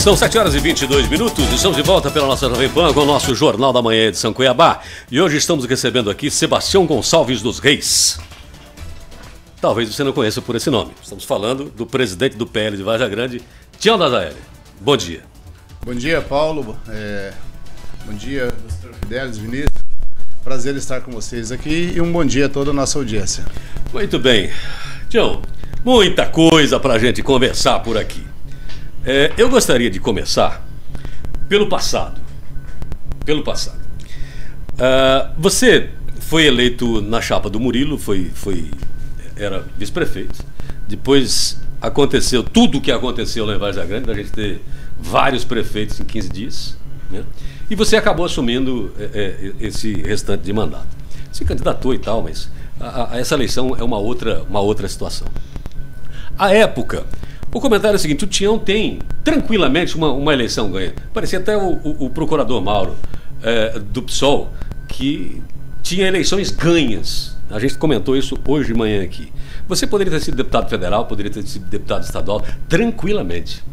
São 7 horas e 22 minutos, estamos de volta pela nossa Jovem Pan com o nosso Jornal da Manhã de São Cuiabá. E hoje estamos recebendo aqui Sebastião Gonçalves dos Reis. Talvez você não conheça por esse nome. Estamos falando do presidente do PL de Vargem Grande, Tião da Zaelle. Bom dia. Bom dia, Paulo. Bom dia, Dr. Fidelis, Vinícius. Prazer estar com vocês aqui e um bom dia a toda a nossa audiência. Muito bem. Tião, muita coisa para a gente conversar por aqui. Eu gostaria de começar pelo passado. Você foi eleito na chapa do Murilo, era vice-prefeito. Depois aconteceu tudo o que aconteceu lá em Vargem Grande, da gente ter vários prefeitos em 15 dias. Né? E você acabou assumindo esse restante de mandato. Se candidatou e tal, mas essa eleição é uma outra situação. À época, o comentário é o seguinte: o Tião tem tranquilamente uma eleição ganha. Parecia até o procurador Mauro do PSOL, que tinha eleições ganhas. A gente comentou isso hoje de manhã aqui. Você poderia ter sido deputado federal, poderia ter sido deputado estadual, tranquilamente,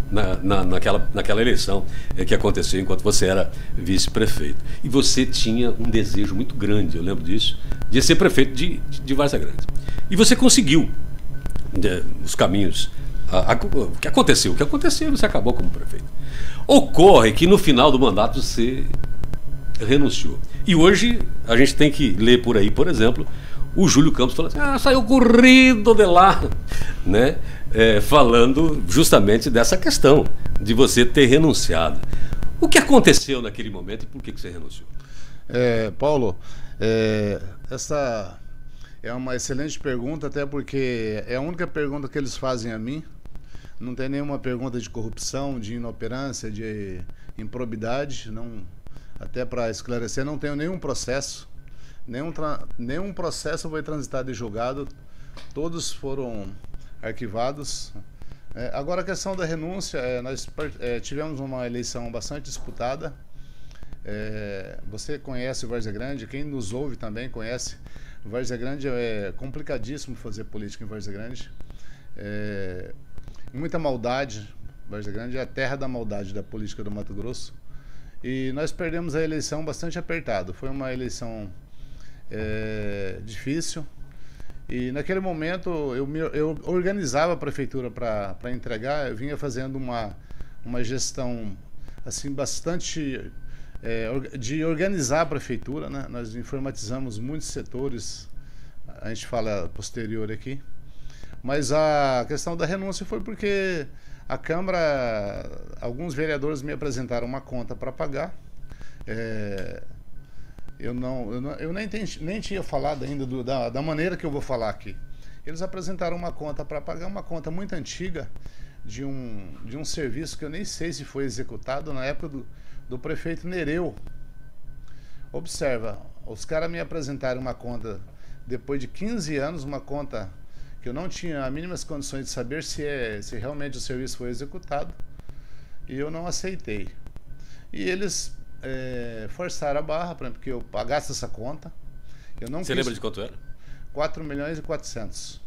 naquela eleição que aconteceu enquanto você era vice-prefeito. E você tinha um desejo muito grande, eu lembro disso, de ser prefeito de Vargem Grande. E você conseguiu os caminhos. O que aconteceu, você acabou como prefeito. Ocorre que no final do mandato você renunciou. E hoje a gente tem que ler por aí, por exemplo, o Júlio Campos falando assim: saiu corrido de lá, né? Falando justamente dessa questão de você ter renunciado. O que aconteceu naquele momento e por que você renunciou? Paulo, essa é uma excelente pergunta, até porque é a única pergunta que eles fazem a mim. Não tem nenhuma pergunta de corrupção, de inoperância, de improbidade. Não, até para esclarecer, não tenho nenhum processo. Nenhum processo foi transitado e julgado. Todos foram arquivados. Agora, a questão da renúncia, nós tivemos uma eleição bastante disputada. Você conhece o Vargem Grande, quem nos ouve também conhece. O Vargem Grande é complicadíssimo fazer política em Vargem Grande. Muita maldade. Vargem Grande é a terra da maldade da política do Mato Grosso. E nós perdemos a eleição bastante apertado. Foi uma eleição difícil. E naquele momento eu organizava a prefeitura para entregar. Eu vinha fazendo uma gestão assim bastante de organizar a prefeitura, né? Nós informatizamos muitos setores, a gente fala posterior aqui. Mas a questão da renúncia foi porque a Câmara, alguns vereadores me apresentaram uma conta para pagar. Eu nem tinha falado ainda da maneira que eu vou falar aqui. Eles apresentaram uma conta para pagar, uma conta muito antiga de um serviço que eu nem sei se foi executado na época do prefeito Nereu. Observa, os caras me apresentaram uma conta depois de 15 anos, uma conta que eu não tinha as mínimas condições de saber se realmente o serviço foi executado, e eu não aceitei. E eles forçaram a barra para que eu pagasse essa conta. Você lembra de quanto era? 4.400.000.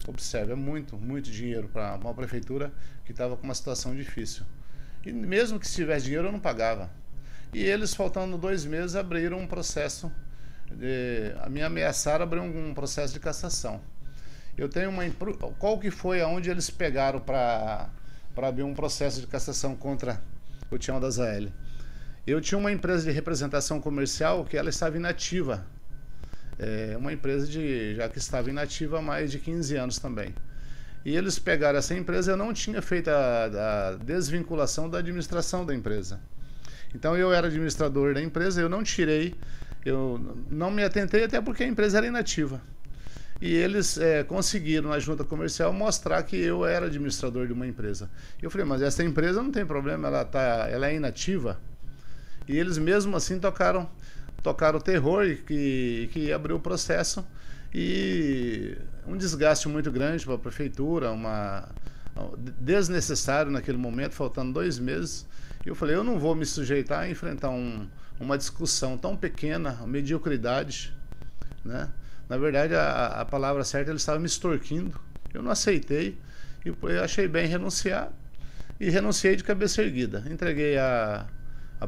Observe, é muito dinheiro para uma prefeitura que estava com uma situação difícil. E mesmo que se tivesse dinheiro, eu não pagava. E eles, faltando 2 meses, abriram um processo, me ameaçaram abrir um processo de cassação. Eu tenho qual que foi aonde eles pegaram para abrir um processo de cassação contra o Tião da Zaelle? Eu tinha uma empresa de representação comercial que ela estava inativa. Uma empresa já que estava inativa há mais de 15 anos também. E eles pegaram essa empresa, eu não tinha feito a desvinculação da administração da empresa. Então eu era administrador da empresa, eu não tirei, eu não me atentei até porque a empresa era inativa. E eles conseguiram na junta comercial mostrar que eu era administrador de uma empresa. Eu falei, mas essa empresa não tem problema, ela é inativa. E eles mesmo assim tocaram o terror e que abriu o processo. E um desgaste muito grande para a prefeitura, desnecessário naquele momento, faltando 2 meses. E eu falei, eu não vou me sujeitar a enfrentar uma discussão tão pequena, mediocridade, né? Na verdade, a palavra certa, ele estava me extorquindo. Eu não aceitei e eu achei bem renunciar. e renunciei de cabeça erguida. Entreguei a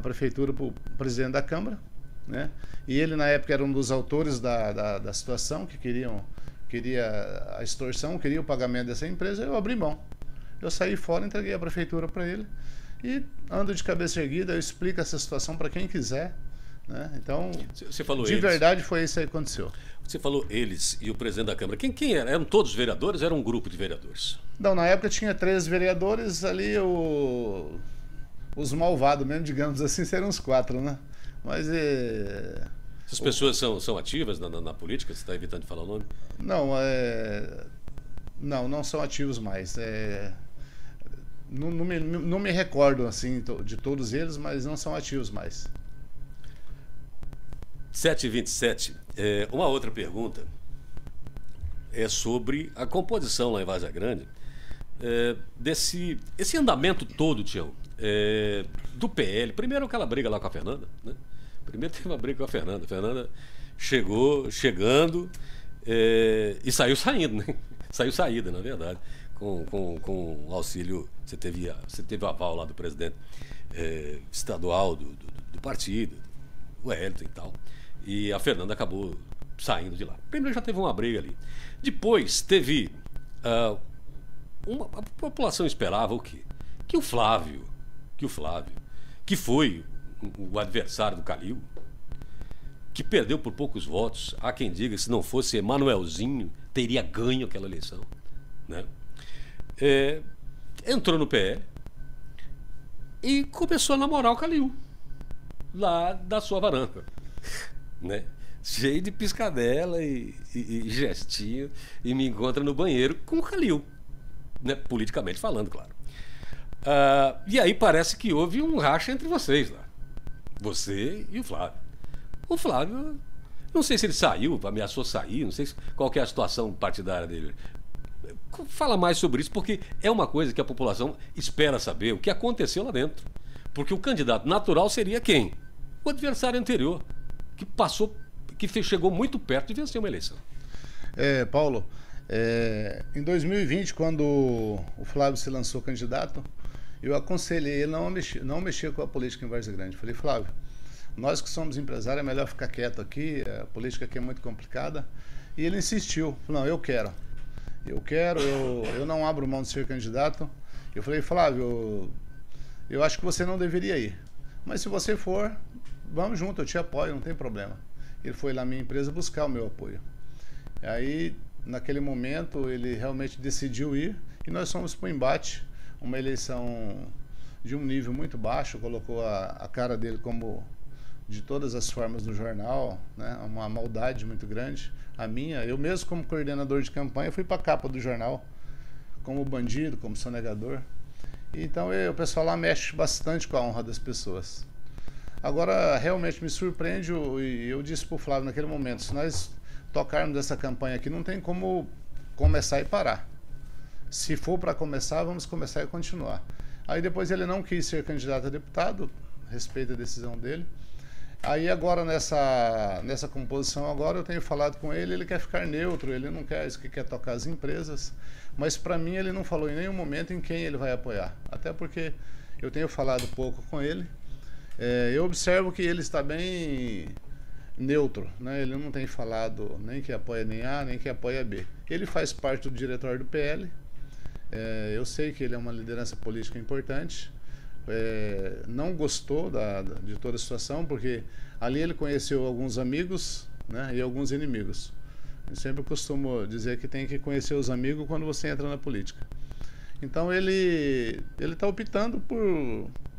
prefeitura para o presidente da Câmara, né? E ele, na época, era um dos autores da situação, que queria a extorsão, queria o pagamento dessa empresa. Eu abri mão. Eu saí fora, entreguei a prefeitura para ele e ando de cabeça erguida. Eu explico essa situação para quem quiser, né? Então, você falou de verdade, foi isso que aconteceu. Você falou eles e o presidente da Câmara. Quem era? Eram todos vereadores? Era um grupo de vereadores? Não, na época tinha 13 vereadores, ali os malvados mesmo, digamos assim, seriam uns 4, né? Mas essas pessoas são ativas na política? Você está evitando de falar o nome? Não, não são ativos mais. Não me recordo assim de todos eles, mas não são ativos mais. 7h27. Uma outra pergunta é sobre a composição lá em Várzea Grande, esse andamento todo, Tião, do PL. Primeiro aquela briga lá com a Fernanda, né? Primeiro teve uma briga com a Fernanda. A Fernanda chegando e saiu saindo, né? Saiu saída, na verdade, com auxílio. Você teve o aval lá do presidente estadual do partido, o Wellington e tal. E a Fernanda acabou saindo de lá. Primeiro já teve uma briga ali. Depois teve a população esperava o quê? Que o Flávio, que foi o adversário do Calil, que perdeu por poucos votos, há quem diga que se não fosse Emanuelzinho teria ganho aquela eleição, né? Entrou no PL e começou a namorar o Calil lá da sua varanda, né? Cheio de piscadela e gestinho, e me encontra no banheiro com o Calil, né? Politicamente falando, claro. E aí parece que houve um racha entre vocês lá, você e o Flávio. O Flávio, não sei se ele saiu, ameaçou sair, não sei qual que é a situação partidária dele. Fala mais sobre isso, porque é uma coisa que a população espera saber, o que aconteceu lá dentro. Porque o candidato natural seria quem? O adversário anterior, que chegou muito perto de vencer uma eleição. Paulo, em 2020, quando o Flávio se lançou candidato, eu aconselhei ele não mexer com a política em Várzea Grande. Falei, Flávio, nós que somos empresários, é melhor ficar quieto aqui, a política aqui é muito complicada. E ele insistiu, falou, não, eu quero, eu não abro mão de ser candidato. Eu falei, Flávio, eu acho que você não deveria ir, mas se você for, vamos junto, eu te apoio, não tem problema. Ele foi lá na minha empresa buscar o meu apoio. Aí, naquele momento, ele realmente decidiu ir e nós fomos para o embate, uma eleição de um nível muito baixo, colocou a cara dele como de todas as formas no jornal, né? Uma maldade muito grande. Eu mesmo como coordenador de campanha, fui para a capa do jornal, como bandido, como sonegador. Então o pessoal lá mexe bastante com a honra das pessoas. Agora, realmente me surpreende, e eu disse para o Flávio naquele momento, se nós tocarmos essa campanha aqui, não tem como começar e parar. Se for para começar, vamos começar e continuar. Aí depois ele não quis ser candidato a deputado, respeito a decisão dele. Aí agora nessa composição agora eu tenho falado com ele, ele quer ficar neutro, ele não quer isso, que quer tocar as empresas, mas para mim ele não falou em nenhum momento em quem ele vai apoiar, até porque eu tenho falado pouco com ele. Eu observo que ele está bem neutro, né? Ele não tem falado nem que apoia nem A, nem que apoia B. Ele faz parte do diretório do PL, eu sei que ele é uma liderança política importante. Não gostou de toda a situação, porque ali ele conheceu alguns amigos, né, e alguns inimigos. Eu sempre costumo dizer que tem que conhecer os amigos quando você entra na política. Então ele está optando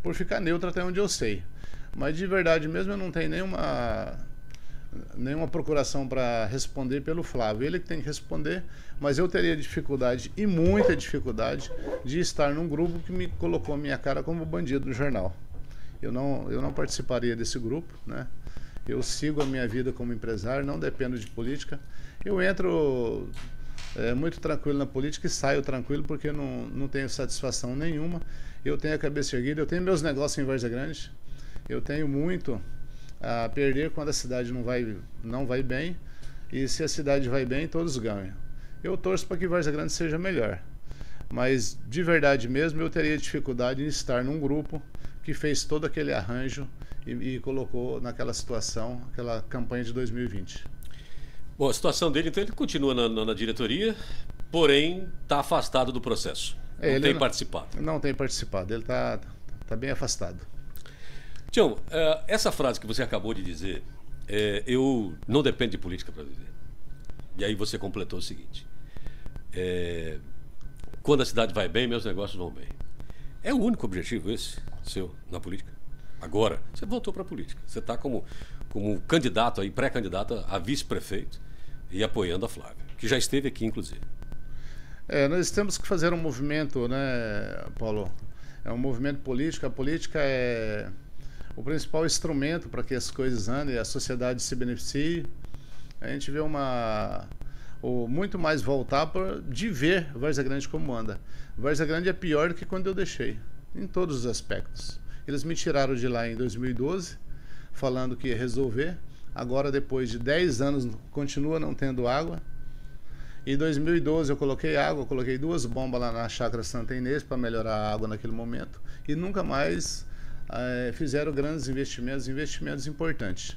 por ficar neutro até onde eu sei. Mas de verdade mesmo eu não tenho nenhuma procuração para responder pelo Flávio. Ele que tem que responder, mas eu teria dificuldade, e muita dificuldade, de estar num grupo que me colocou a minha cara como bandido no jornal. Eu não participaria desse grupo, né? Eu sigo a minha vida como empresário, não dependo de política. Eu entro muito tranquilo na política e saio tranquilo porque não tenho satisfação nenhuma. Eu tenho a cabeça erguida, eu tenho meus negócios em Várzea Grande, eu tenho muito a perder quando a cidade não vai bem, e se a cidade vai bem, todos ganham. Eu torço para que Várzea Grande seja melhor. Mas, de verdade mesmo, eu teria dificuldade em estar num grupo que fez todo aquele arranjo e colocou naquela situação, aquela campanha de 2020. Bom, a situação dele, então, ele continua na diretoria, porém está afastado do processo. Não tem participado. Não tem participado, ele está bem afastado. Tião, essa frase que você acabou de dizer, eu não dependo de política para viver. E aí você completou o seguinte: quando a cidade vai bem, meus negócios vão bem. É o único objetivo esse seu na política? Agora, você voltou para a política. Você está como candidato aí, pré-candidato a vice-prefeito e apoiando a Flávia, que já esteve aqui, inclusive. Nós temos que fazer um movimento, né, Paulo? É um movimento político. A política é o principal instrumento para que as coisas andem e a sociedade se beneficie. A gente vê muito mais voltar de ver Várzea Grande como anda. Várzea Grande é pior do que quando eu deixei, em todos os aspectos. Eles me tiraram de lá em 2012, falando que ia resolver. Agora, depois de 10 anos, continua não tendo água. Em 2012 eu coloquei água, coloquei 2 bombas lá na Chácara Santa Inês para melhorar a água naquele momento. E nunca mais fizeram grandes investimentos importantes.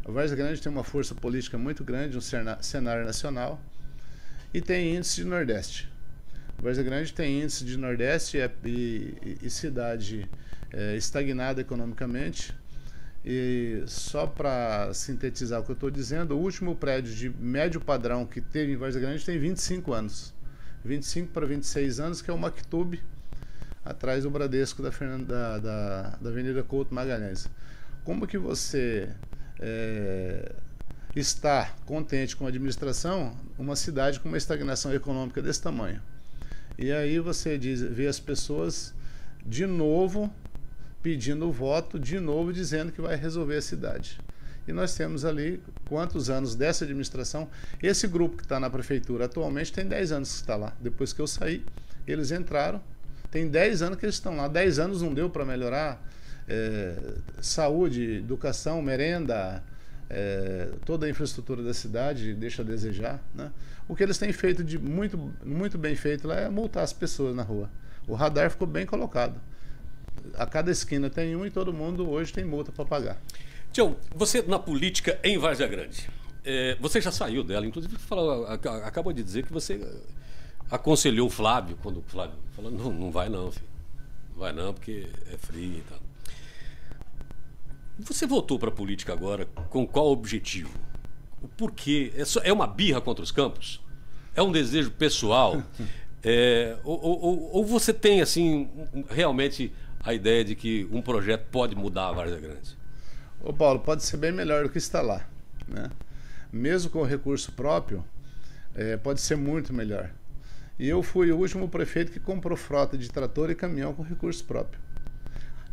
A Várzea Grande tem uma força política muito grande, um cenário nacional, e tem índice de Nordeste. A Várzea Grande tem índice de Nordeste e cidade estagnada economicamente. E só para sintetizar o que eu estou dizendo, o último prédio de médio padrão que teve em Várzea Grande tem 25 anos. 25 para 26 anos, que é o Mactub, atrás do Bradesco da Avenida Couto Magalhães. Como que você está contente com a administração, uma cidade com uma estagnação econômica desse tamanho? E aí você vê as pessoas de novo pedindo o voto, de novo dizendo que vai resolver a cidade. E nós temos ali quantos anos dessa administração? Esse grupo que está na prefeitura atualmente tem 10 anos que está lá. Depois que eu saí, eles entraram. Tem 10 anos que eles estão lá. 10 anos não deu para melhorar saúde, educação, merenda, toda a infraestrutura da cidade deixa a desejar, né? O que eles têm feito de muito bem feito lá é multar as pessoas na rua. O radar ficou bem colocado. A cada esquina tem um e todo mundo hoje tem multa para pagar. Tião, você na política em Várzea Grande, você já saiu dela, inclusive acabou de dizer que você aconselhou o Flávio, quando o Flávio falou, não vai não, filho. Não vai não, porque é frio e tal. Você voltou para a política agora com qual objetivo? O porquê? É uma birra contra os campos? É um desejo pessoal? Ou você tem assim realmente a ideia de que um projeto pode mudar a Várzea Grande? Ô Paulo, pode ser bem melhor do que está lá, né? Mesmo com recurso próprio, pode ser muito melhor. E eu fui o último prefeito que comprou frota de trator e caminhão com recurso próprio.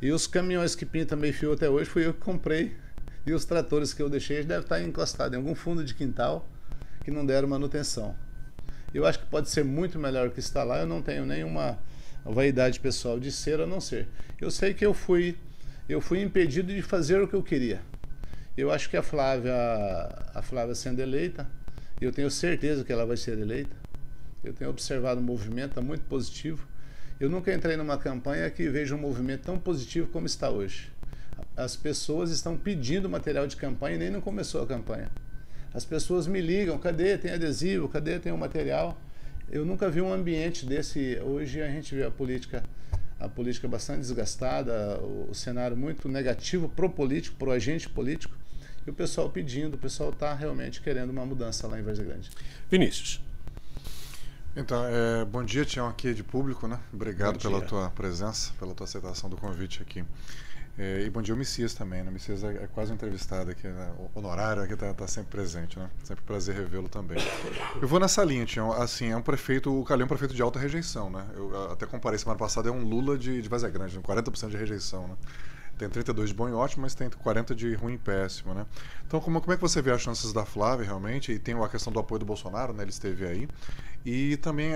E os caminhões que pintam meio-fio até hoje fui eu que comprei. E os tratores que eu deixei devem estar encostados em algum fundo de quintal que não deram manutenção. Eu acho que pode ser muito melhor do que está lá. Eu não tenho nenhuma vaidade pessoal de ser ou não ser. Eu sei que eu fui impedido de fazer o que eu queria. Eu acho que a Flávia sendo eleita, eu tenho certeza que ela vai ser eleita. Eu tenho observado o movimento, está muito positivo. Eu nunca entrei numa campanha que veja um movimento tão positivo como está hoje. As pessoas estão pedindo material de campanha e nem não começou a campanha. As pessoas me ligam, cadê? Tem adesivo, cadê? Tem o material? Eu nunca vi um ambiente desse. Hoje a gente vê a política bastante desgastada, o cenário muito negativo pro político, pro agente político, e o pessoal pedindo, o pessoal está realmente querendo uma mudança lá em Várzea Grande. Vinícius. Então, bom dia, Tião, aqui de público, né? Obrigado pela tua presença, pela tua aceitação do convite aqui. E bom dia ao Messias também, né? O Messias é quase um entrevistado aqui, né? Honorário aqui tá sempre presente, né? Sempre um prazer revê-lo também. Eu vou nessa linha, Tião, assim, o Calil é um prefeito de alta rejeição, né? Eu até comparei semana passada, é um Lula de Várzea Grande, 40% de rejeição, né? Tem 32 de bom e ótimo, mas tem 40 de ruim e péssimo, né? Então, como é que você vê as chances da Flávia, realmente? E tem a questão do apoio do Bolsonaro, né? Ele esteve aí. E também,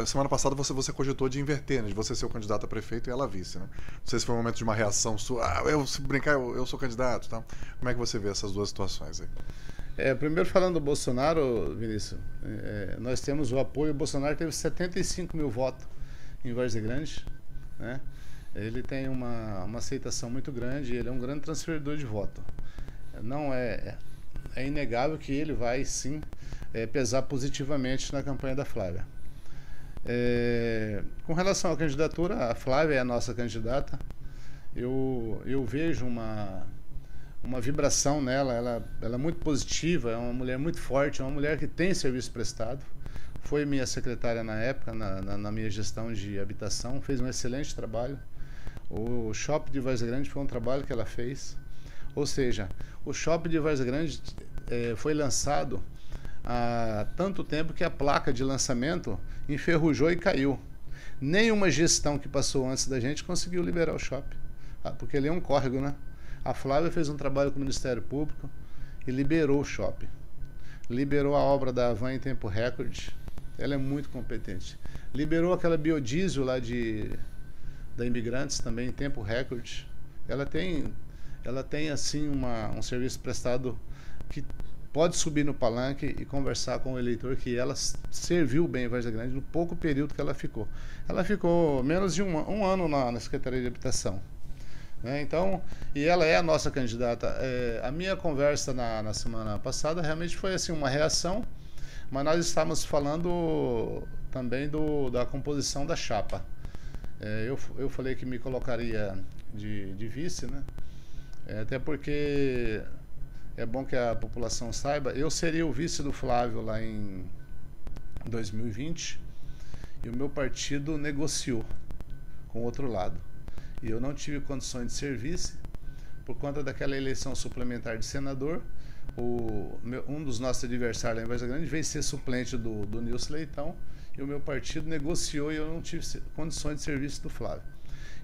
semana passada, você cogitou de inverter, né? De você ser o candidato a prefeito e ela vice, né? Não sei se foi um momento de uma reação sua. Se brincar, eu sou candidato, tá? Como é que você vê essas duas situações aí? Primeiro, falando do Bolsonaro, Vinícius, nós temos o apoio. O Bolsonaro teve 75 mil votos em Várzea Grande, né? Ele tem uma aceitação muito grande, ele é um grande transferidor de voto. Não é inegável que ele vai sim pesar positivamente na campanha da Flávia. Com relação à candidatura, a Flávia é a nossa candidata. Eu vejo uma vibração nela, ela é muito positiva, é uma mulher muito forte, é uma mulher que tem serviço prestado. Foi minha secretária na época, na minha gestão de habitação, fez um excelente trabalho. O shopping de Várzea Grande foi um trabalho que ela fez. Ou seja, o shopping de Várzea Grande foi lançado há tanto tempo que a placa de lançamento enferrujou e caiu. Nenhuma gestão que passou antes da gente conseguiu liberar o shopping, porque ele é um córrego, né? A Flávia fez um trabalho com o Ministério Público e liberou o shopping. Liberou a obra da Havan em tempo recorde. Ela é muito competente. Liberou aquela biodiesel lá da Imigrantes também em tempo recorde. Ela tem assim um serviço prestado que pode subir no palanque e conversar com o eleitor que ela serviu bem em Várzea Grande no pouco período que ela ficou. Ela ficou menos de um ano na Secretaria de Habitação. Então, e ela é a nossa candidata. A minha conversa na semana passada realmente foi assim uma reação, mas nós estávamos falando também da composição da chapa. Eu falei que me colocaria de vice, né? Até porque é bom que a população saiba, eu seria o vice do Flávio lá em 2020 e o meu partido negociou com o outro lado. E eu não tive condições de ser vice por conta daquela eleição suplementar de senador. Um dos nossos adversários lá em Várzea Grande veio ser suplente do Nilson Leitão e o meu partido negociou e eu não tive condições de ser vice do Flávio.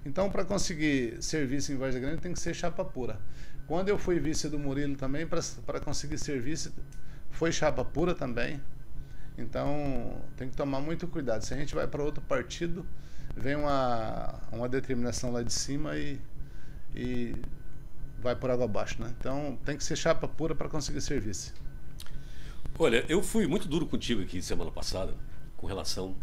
Então, para conseguir ser vice em Várzea Grande tem que ser chapa pura. Quando eu fui vice do Murilo também, para conseguir ser vice, foi chapa pura também. Então, tem que tomar muito cuidado. Se a gente vai para outro partido, vem uma determinação lá de cima e vai por água abaixo, né? Então tem que ser chapa pura para conseguir ser vice. Olha, eu fui muito duro contigo aqui semana passada com relação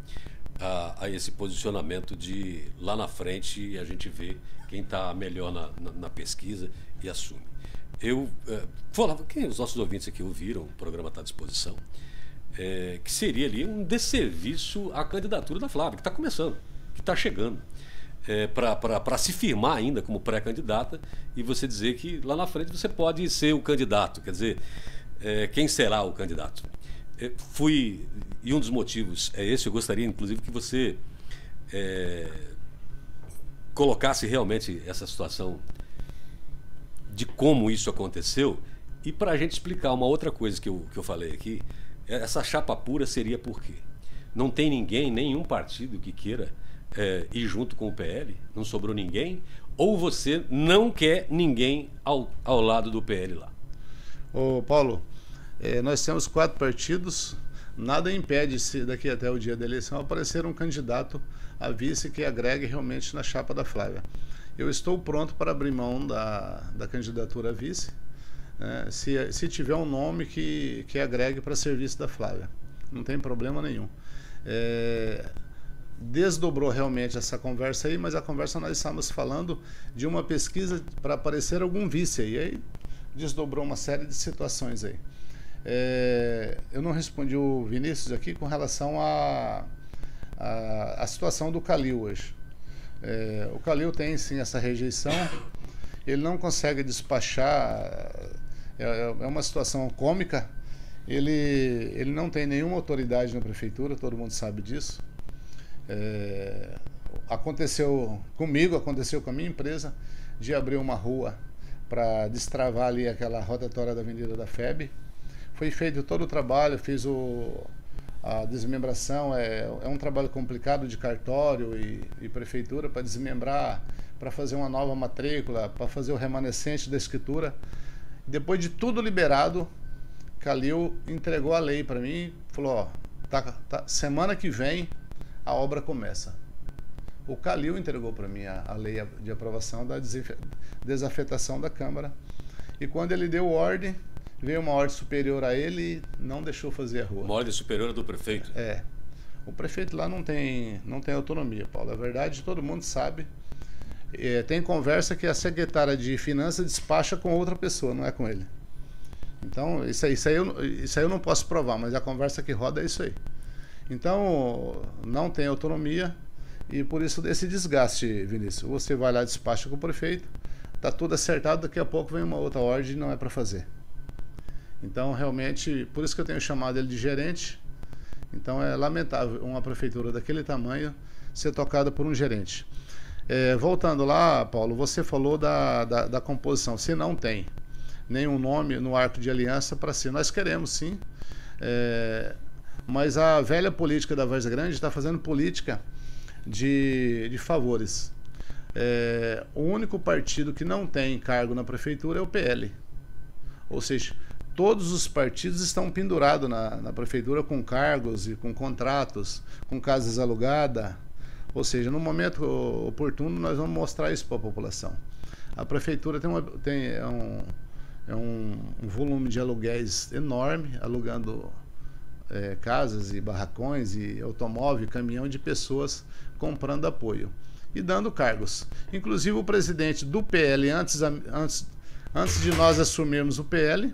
a esse posicionamento de lá na frente a gente vê quem está melhor na pesquisa e assume. Eu falava, que os nossos ouvintes aqui ouviram, o programa está à disposição, que seria ali um desserviço à candidatura da Flávia, que está começando, que está chegando, para se firmar ainda como pré-candidata e você dizer que lá na frente você pode ser o candidato, quer dizer, quem será o candidato? E um dos motivos é esse, eu gostaria inclusive que você colocasse realmente essa situação de como isso aconteceu e para a gente explicar uma outra coisa que eu falei aqui, essa chapa pura seria por quê? Não tem ninguém, nenhum partido que queira ir junto com o PL, não sobrou ninguém, ou você não quer ninguém ao lado do PL lá? Ô Paulo, nós temos 4 partidos, nada impede se daqui até o dia da eleição aparecer um candidato a vice que agregue realmente na chapa da Flávia. Eu estou pronto para abrir mão da candidatura a vice, se tiver um nome que agregue para serviço da Flávia, não tem problema nenhum. Desdobrou realmente essa conversa aí, mas a conversa nós estávamos falando de uma pesquisa para aparecer algum vice aí, aí desdobrou uma série de situações aí. Eu não respondi o Vinícius aqui com relação à situação do Calil hoje. O Calil tem sim essa rejeição, ele não consegue despachar, é uma situação cômica, ele não tem nenhuma autoridade na prefeitura, todo mundo sabe disso. Aconteceu comigo, aconteceu com a minha empresa, de abrir uma rua para destravar ali aquela rotatória da Avenida da FEB. Foi feito todo o trabalho, fiz a desmembração, é um trabalho complicado de cartório e prefeitura para desmembrar, para fazer uma nova matrícula, para fazer o remanescente da escritura. Depois de tudo liberado, Calil entregou a lei para mim e falou, semana que vem a obra começa. O Calil entregou para mim a lei de aprovação da desafetação da Câmara. E quando ele deu ordem, veio uma ordem superior a ele e não deixou fazer a rua. Uma ordem superior do prefeito? O prefeito lá não tem autonomia, Paulo. A verdade, todo mundo sabe. Tem conversa que a secretária de Finanças despacha com outra pessoa, não é com ele. Então, isso aí eu não posso provar, mas a conversa que roda é isso aí. Então, não tem autonomia e por isso esse desgaste, Vinícius. Você vai lá, despacha com o prefeito, tá tudo acertado, daqui a pouco vem uma outra ordem e não é para fazer. Então, realmente, por isso que eu tenho chamado ele de gerente. Então, é lamentável uma prefeitura daquele tamanho ser tocada por um gerente. Voltando lá, Paulo, você falou da composição. Se não tem nenhum nome no arco de aliança para si, nós queremos sim, mas a velha política da Várzea Grande está fazendo política de favores. O único partido que não tem cargo na prefeitura é o PL. Ou seja, todos os partidos estão pendurados na prefeitura com cargos e com contratos, com casas alugadas. Ou seja, no momento oportuno nós vamos mostrar isso para a população. A prefeitura tem um volume de aluguéis enorme, alugando casas e barracões e automóvel, caminhão de pessoas comprando apoio e dando cargos. Inclusive o presidente do PL, antes de nós assumirmos o PL,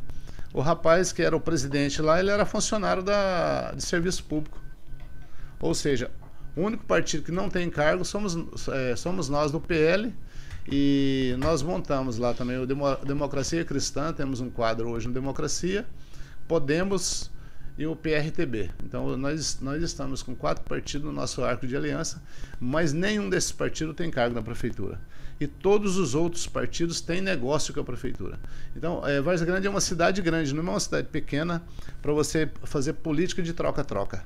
o rapaz que era o presidente lá, ele era funcionário de serviço público. Ou seja, o único partido que não tem cargo somos nós do PL, e nós montamos lá também o Democracia Cristã, temos um quadro hoje no Democracia, Podemos e o PRTB. Então nós estamos com 4 partidos no nosso arco de aliança, mas nenhum desses partidos tem cargo na prefeitura. E todos os outros partidos têm negócio com a prefeitura. Então, Várzea Grande é uma cidade grande, não é uma cidade pequena para você fazer política de troca-troca.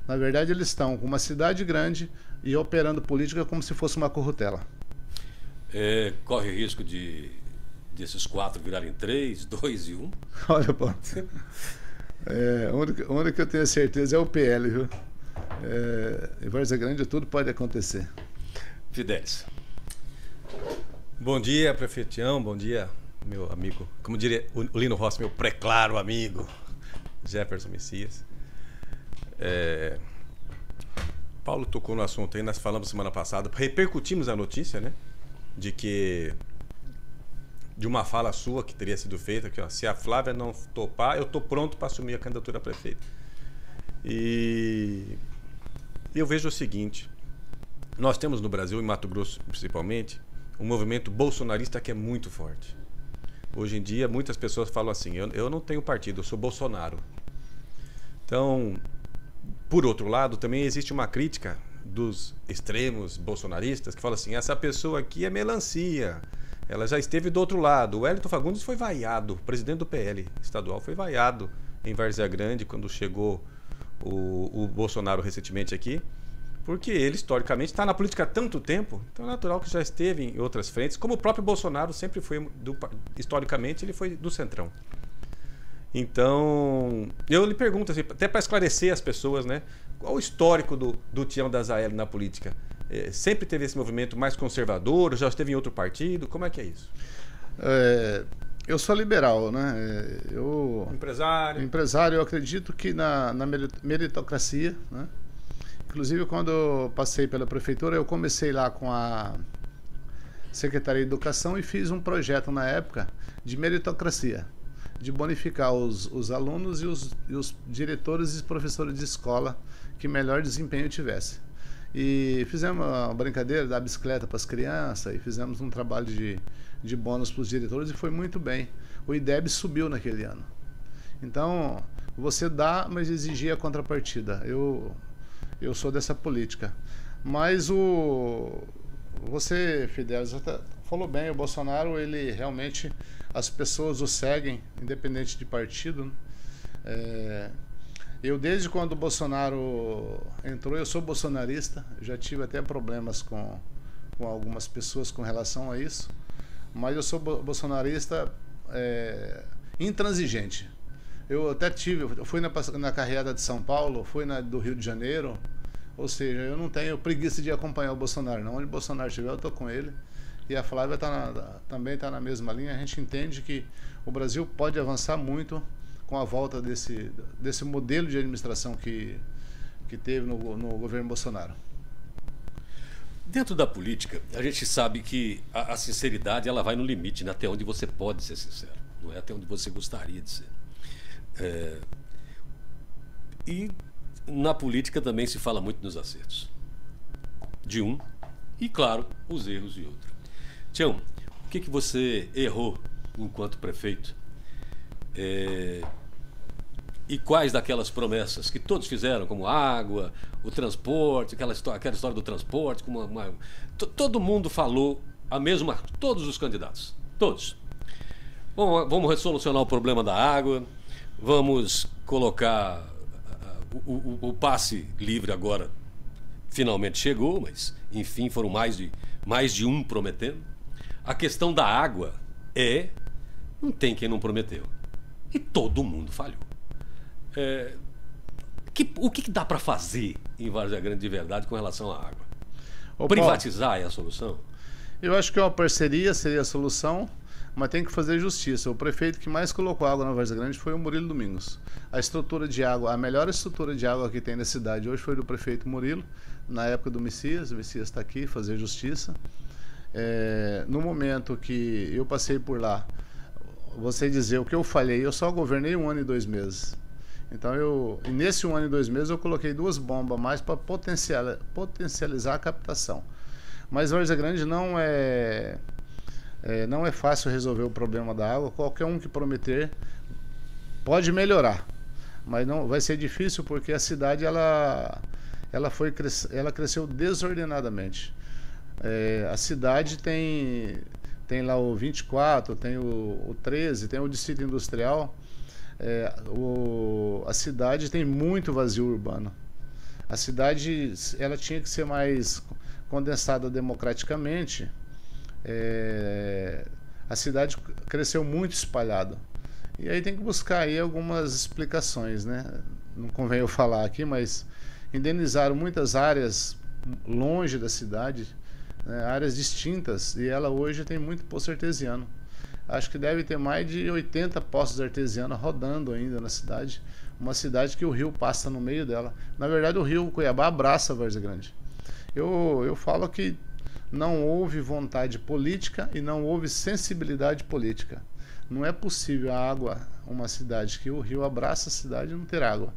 Na verdade, eles estão com uma cidade grande e operando política como se fosse uma corrutela. Corre risco desses 4 virarem 3, 2 e 1? Olha, pô. O único que eu tenho certeza é o PL, viu? Em Várzea Grande tudo pode acontecer. Fidelis. Bom dia, prefeitião. Bom dia, meu amigo. Como diria o Lino Rossi, meu pré-claro amigo, Jefferson Messias. Paulo tocou no assunto aí, nós falamos semana passada, repercutimos a notícia, né? De uma fala sua que teria sido feita, que se a Flávia não topar, eu estou pronto para assumir a candidatura a prefeito. E eu vejo o seguinte: nós temos no Brasil, em Mato Grosso principalmente, um movimento bolsonarista que é muito forte. Hoje em dia, muitas pessoas falam assim: eu não tenho partido, eu sou Bolsonaro. Então, por outro lado, também existe uma crítica dos extremos bolsonaristas que falam assim: essa pessoa aqui é melancia, ela já esteve do outro lado. O Wellington Fagundes foi vaiado, o presidente do PL estadual foi vaiado em Várzea Grande quando chegou o Bolsonaro recentemente aqui, porque ele historicamente está na política há tanto tempo, então é natural que já esteve em outras frentes, como o próprio Bolsonaro sempre foi, historicamente ele foi do Centrão. Então, eu lhe pergunto, assim, até para esclarecer as pessoas, né? Qual o histórico do Tião da Zaelli na política? Sempre teve esse movimento mais conservador? Já esteve em outro partido? Como é que é isso? Eu sou liberal, né? Empresário, eu acredito que na meritocracia, né? Inclusive, quando eu passei pela prefeitura, eu comecei lá com a Secretaria de Educação e fiz um projeto na época de meritocracia, de bonificar os alunos e os diretores e professores de escola que melhor desempenho tivesse. E fizemos uma brincadeira da bicicleta para as crianças e fizemos um trabalho de bônus para os diretores e foi muito bem. O IDEB subiu naquele ano. Então, você dá, mas exigia a contrapartida. Eu sou dessa política. Mas você, Fidelis, falou bem, o Bolsonaro, ele realmente, as pessoas o seguem, independente de partido, né? Eu, desde quando o Bolsonaro entrou, eu sou bolsonarista, já tive até problemas com algumas pessoas com relação a isso, mas eu sou bolsonarista intransigente. Eu fui na carreata de São Paulo, fui na do Rio de Janeiro, ou seja, eu não tenho preguiça de acompanhar o Bolsonaro, não. Onde o Bolsonaro estiver, eu estou com ele. E a Flávia também está na mesma linha. A gente entende que o Brasil pode avançar muito com a volta desse modelo de administração que que teve no governo Bolsonaro. Dentro da política, a gente sabe que a sinceridade ela vai no limite, né? Até onde você pode ser sincero, não é até onde você gostaria de ser. E na política também se fala muito nos acertos de um e, claro, os erros de outro. Tião, o que você errou enquanto prefeito? E quais daquelas promessas que todos fizeram, como água, o transporte, aquela história do transporte, todo mundo falou a mesma, todos os candidatos, todos. Bom, vamos resolucionar o problema da água, vamos colocar o passe livre agora, finalmente chegou, mas enfim foram mais de um prometendo. A questão da água não tem quem não prometeu. E todo mundo falhou. O que dá para fazer em Várzea Grande de verdade com relação à água? Privatizar é a solução? Eu acho que uma parceria seria a solução, mas tem que fazer justiça. O prefeito que mais colocou água na Várzea Grande foi o Murilo Domingos. A estrutura de água, a melhor estrutura de água que tem na cidade hoje foi do prefeito Murilo, na época do Messias. O Messias está aqui, fazer justiça. No momento que eu passei por lá, você dizer o que eu falhei, eu só governei 1 ano e 2 meses. Então, nesse 1 ano e 2 meses, eu coloquei 2 bombas a mais para potencializar a captação. Mas Várzea Grande não é fácil resolver o problema da água. Qualquer um que prometer pode melhorar, mas não vai ser difícil porque a cidade ela cresceu desordenadamente. A cidade tem lá o 24, tem o 13, tem o Distrito Industrial. A cidade tem muito vazio urbano. A cidade ela tinha que ser mais condensada democraticamente. A cidade cresceu muito espalhada. E aí tem que buscar aí algumas explicações, né? Não convém eu falar aqui, mas indenizaram muitas áreas longe da cidade, né? Áreas distintas, e ela hoje tem muito poço artesiano. Acho que deve ter mais de 80 poços artesianos rodando ainda na cidade. Uma cidade que o rio passa no meio dela. Na verdade, o rio Cuiabá abraça a Várzea Grande. Eu falo que não houve vontade política e não houve sensibilidade política. Não é possível a água, uma cidade que o rio abraça a cidade, não ter água.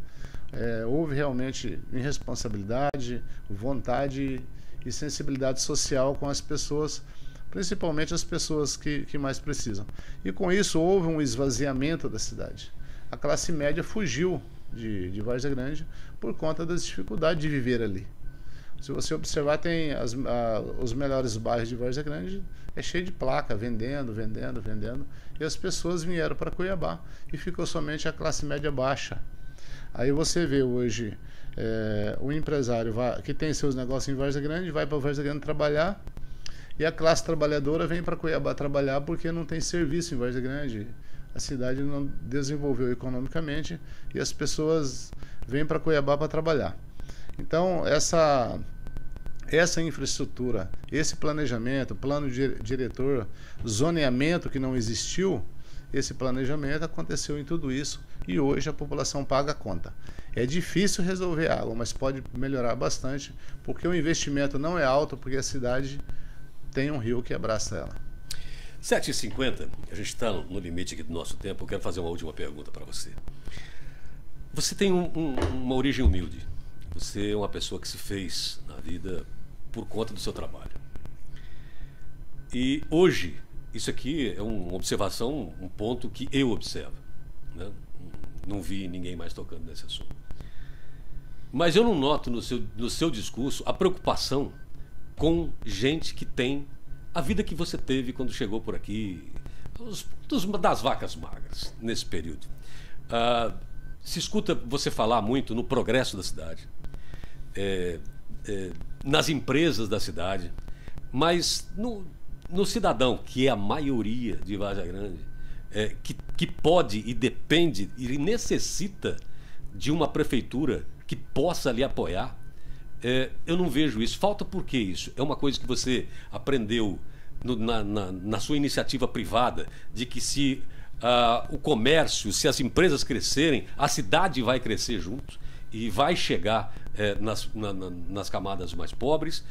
Houve realmente irresponsabilidade, vontade e sensibilidade social com as pessoas, principalmente as pessoas que mais precisam. E com isso houve um esvaziamento da cidade. A classe média fugiu de Várzea Grande por conta das dificuldades de viver ali. Se você observar, tem os melhores bairros de Várzea Grande, cheio de placa, vendendo, e as pessoas vieram para Cuiabá e ficou somente a classe média baixa. Aí você vê hoje o empresário que tem seus negócios em Várzea Grande, vai para Várzea Grande trabalhar, e a classe trabalhadora vem para Cuiabá trabalhar porque não tem serviço em Várzea Grande. A cidade não desenvolveu economicamente e as pessoas vêm para Cuiabá para trabalhar. Então, essa infraestrutura, esse planejamento, plano diretor, zoneamento que não existiu, esse planejamento aconteceu em tudo isso e hoje a população paga a conta. É difícil resolver água, mas pode melhorar bastante, porque o investimento não é alto, porque a cidade tem um rio que abraça ela. 7h50, a gente está no limite aqui do nosso tempo. Eu quero fazer uma última pergunta para você. Você tem uma origem humilde. Você é uma pessoa que se fez na vida por conta do seu trabalho. E hoje, isso aqui é uma observação, um ponto que eu observo, né? Não vi ninguém mais tocando nesse assunto. Mas eu não noto no seu discurso a preocupação com gente que tem a vida que você teve quando chegou por aqui, das vacas magras, nesse período. Se escuta você falar muito no progresso da cidade, nas empresas da cidade, mas no cidadão, que é a maioria de Várzea Grande, que pode e depende e necessita de uma prefeitura que possa lhe apoiar. Eu não vejo isso. Falta por que isso? É uma coisa que você aprendeu na sua iniciativa privada, de que se o comércio, se as empresas crescerem, a cidade vai crescer junto. e vai chegar nas camadas mais pobres,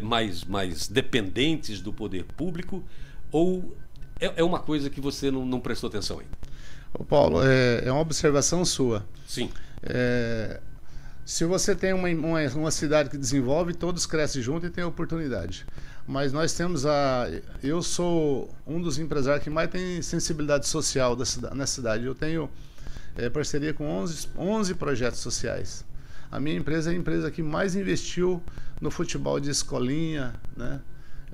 mais dependentes do poder público, ou é uma coisa que você não prestou atenção ainda? Ô Paulo, é uma observação sua. Sim. Se você tem uma cidade que desenvolve, todos crescem junto e tem oportunidade. Mas nós temos eu sou um dos empresários que mais tem sensibilidade social na cidade. Eu tenho parceria com 11 projetos sociais. A minha empresa é a empresa que mais investiu no futebol de escolinha, né?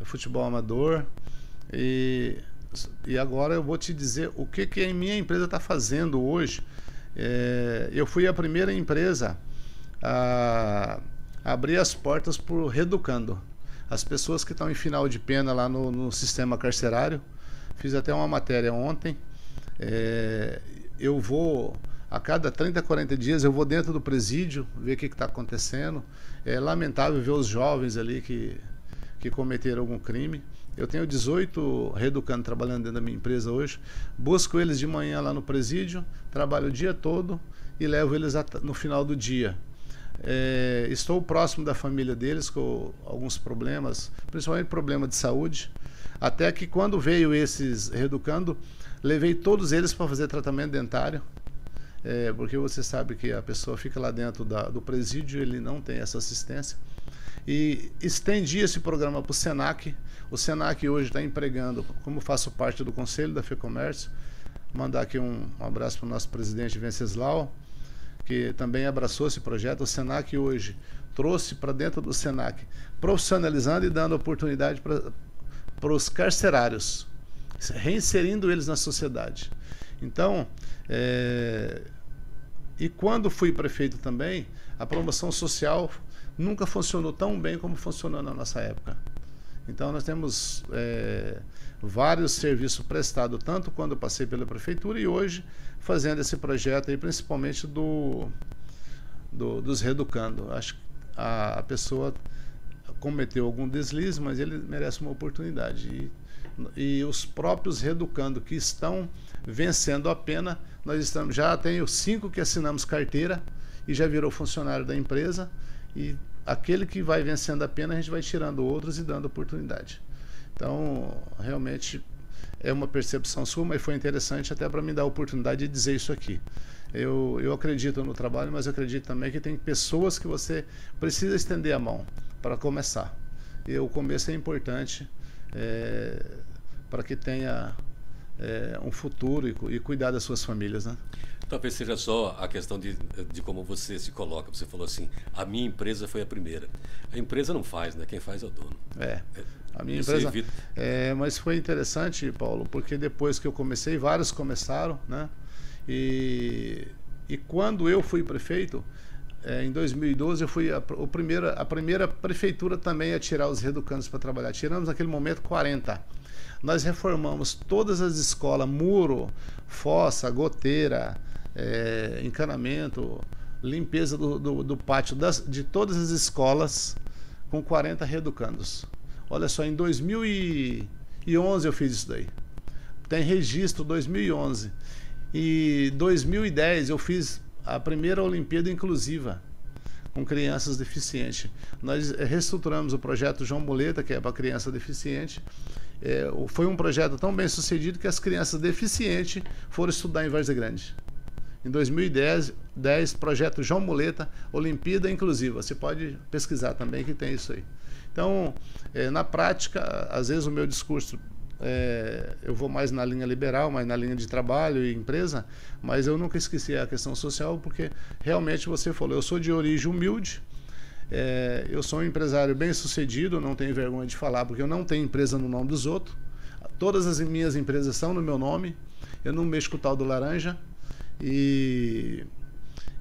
Futebol amador. E agora eu vou te dizer o que a minha empresa está fazendo hoje. Eu fui a primeira empresa a abrir as portas para o Reeducando. As pessoas que estão em final de pena lá no sistema carcerário. Fiz até uma matéria ontem. Eu vou, a cada 30, 40 dias, eu vou dentro do presídio ver o que está acontecendo. É lamentável ver os jovens ali que cometeram algum crime. Eu tenho 18 reeducandos trabalhando dentro da minha empresa hoje. Busco eles de manhã lá no presídio, trabalho o dia todo e levo eles no final do dia. Estou próximo da família deles com alguns problemas, principalmente problema de saúde. Até que quando veio esses reeducando, levei todos eles para fazer tratamento dentário. Porque você sabe que a pessoa fica lá dentro do presídio, ele não tem essa assistência. E estendi esse programa para o SENAC. O SENAC hoje está empregando, como faço parte do conselho da FEComércio, mandar aqui um abraço para o nosso presidente Venceslau, que também abraçou esse projeto. O SENAC hoje trouxe para dentro do SENAC, profissionalizando e dando oportunidade para os carcerários, reinserindo eles na sociedade. Então, e quando fui prefeito também, a promoção social nunca funcionou tão bem como funcionou na nossa época. Então nós temos vários serviços prestados, tanto quando eu passei pela prefeitura e hoje fazendo esse projeto aí, principalmente dos reeducando. Acho que a pessoa cometeu algum deslize, mas ele merece uma oportunidade. E os próprios reeducando que estão vencendo a pena, já tenho 5 que assinamos carteira e já virou funcionário da empresa, e aquele que vai vencendo a pena, a gente vai tirando outros e dando oportunidade. Então, realmente é uma percepção sua, mas foi interessante até para me dar a oportunidade de dizer isso aqui. Eu acredito no trabalho, mas eu acredito também que tem pessoas que você precisa estender a mão para começar. E o começo é importante para que tenha um futuro e cuidar das suas famílias, né? Talvez seja só a questão de como você se coloca. Você falou assim, a minha empresa foi a primeira. A empresa não faz, né? Quem faz é o dono. A minha empresa... mas foi interessante, Paulo, porque depois que eu comecei, vários começaram, né? E quando eu fui prefeito, em 2012, eu fui a primeira prefeitura também a tirar os reeducandos para trabalhar. Tiramos naquele momento 40. Nós reformamos todas as escolas, muro, fossa, goteira, encanamento, limpeza do pátio de todas as escolas com 40 reeducandos. Olha só, em 2011 eu fiz isso daí. Tem registro 2011. E 2010 eu fiz a primeira Olimpíada Inclusiva com crianças deficientes. Nós reestruturamos o projeto João Muleta, que é para criança deficiente. Foi um projeto tão bem sucedido que as crianças deficientes foram estudar em Várzea Grande. Em 2010, projeto João Muleta, Olimpíada Inclusiva. Você pode pesquisar também que tem isso aí. Então, na prática, às vezes o meu discurso, eu vou mais na linha liberal, mais na linha de trabalho e empresa, mas eu nunca esqueci a questão social, porque realmente você falou, eu sou de origem humilde, eu sou um empresário bem sucedido, não tenho vergonha de falar, porque eu não tenho empresa no nome dos outros. Todas as minhas empresas são no meu nome, eu não mexo com o tal do laranja,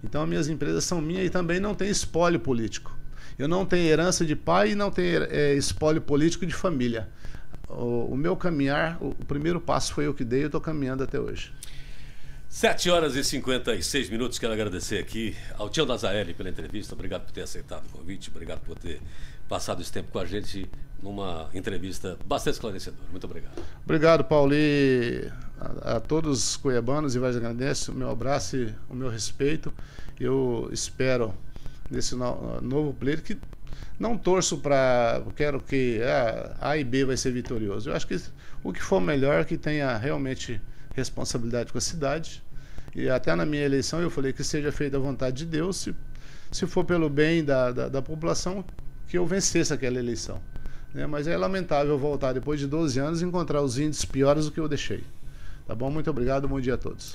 então as minhas empresas são minhas e também não tem espólio político. Eu não tenho herança de pai e não tenho espólio político de família. O meu caminhar, o primeiro passo foi eu que dei, eu estou caminhando até hoje. 7h56. Quero agradecer aqui ao Tião Nazaeli pela entrevista. Obrigado por ter aceitado o convite. Obrigado por ter passado esse tempo com a gente numa entrevista bastante esclarecedora. Muito obrigado. Obrigado, Paulo. E a todos os cuiabanos e varzeagrandenses, o meu abraço e o meu respeito. Eu espero nesse novo pleito que não torço para... Quero que A e B vai ser vitorioso. Eu acho que o que for melhor, que tenha realmente responsabilidade com a cidade. E até na minha eleição eu falei que seja feita a vontade de Deus, se for pelo bem da população, que eu vencesse aquela eleição. Né? Mas é lamentável voltar depois de 12 anos e encontrar os índices piores do que eu deixei. Tá bom? Muito obrigado, bom dia a todos.